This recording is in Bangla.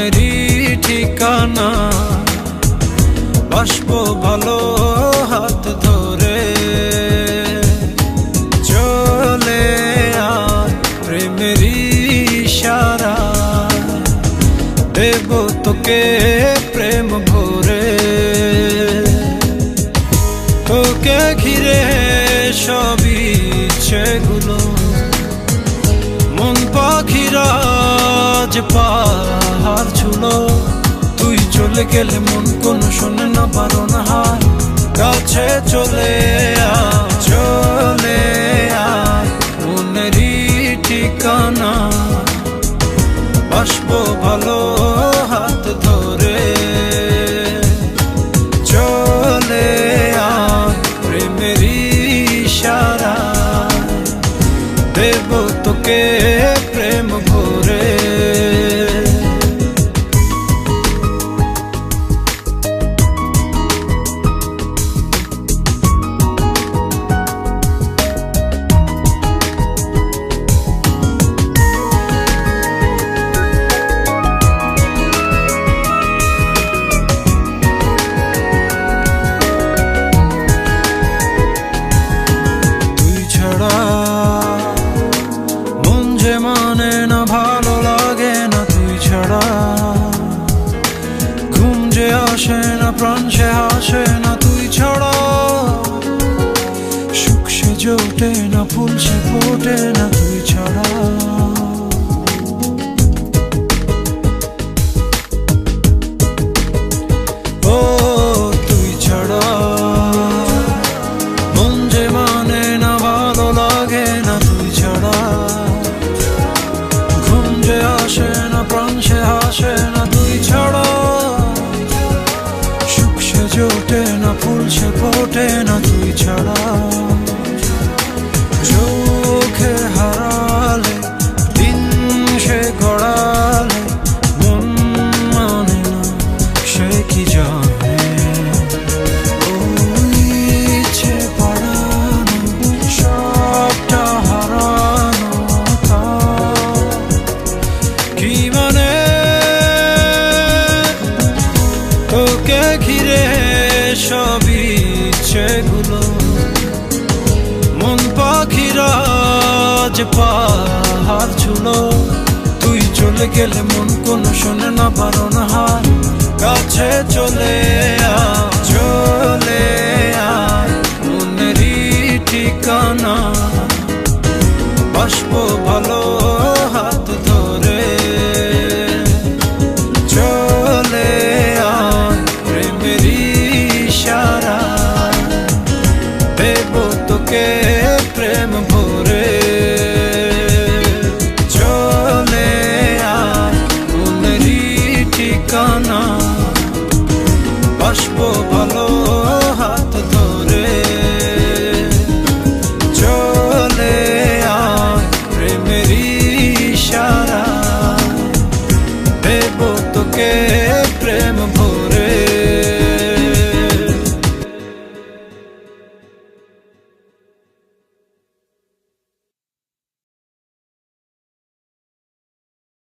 মনেরই ঠিকানা, বাসবো ভালো হাত ধরে। চলে আয় প্রেমেরই ইশারা, দেব তোকে প্রেম ভরে। তোকে ঘিরে সব ইচ্ছেগুলো, মন পাখিরা যে পাহাড় ছুলো। তুই চলে গেলে মন কোনো শোনে না বারণ হায়, কাছে চলে আয়, চলে আয় মনেরই ঠিকানা, বাসবো ভালো হাত ধরে। চলে আয় প্রেমেরই ইশারা, দেব তোকে প্রেম ভরে। মন যে মানে না, ভালো লাগে না তুই ছাড়া। ঘুম যে আসে না, প্রাণ সে হাসে না তুই ছাড়া। সুখ সে জোটে না, ফুল সে ফোটে না তুই ছাড়া। ও তুই ছাড়া মন যে মানে না, ভালো লাগে না তুই ছাড়া। ঘুম যে আসে না, প্রাণ সে হাসে না তুই ছাড়া। সুখ সে জোটে না, ফুল সে ফোটে না তুই ছাড়া। চোখে হারালে, দিন সে গড়ালে, মন মানে না সে কি জানে। ইচ্ছে পাড়ানো, সবটা হারানো কি মানে। তোকে ঘিরে সব ইচ্ছেগুলো, মন পাখিরা যে পাহাড় ছুলো। তুই চলে গেলে মন কোনো শোনে না বারণ হায়, কাছে চলে আয়, চলে আয় মনেরই ঠিকানা, বাসবো ভালো হাত ধরে। চলে আয় প্রেমেরই ইশারা, দেব তোকে প্রেম ভরে। চলে আয় মনেরই ঠিকানা, বাসবো ভালো হাত ধরে। চলে আয় প্রেমেরই ইশারা, দেব তোকে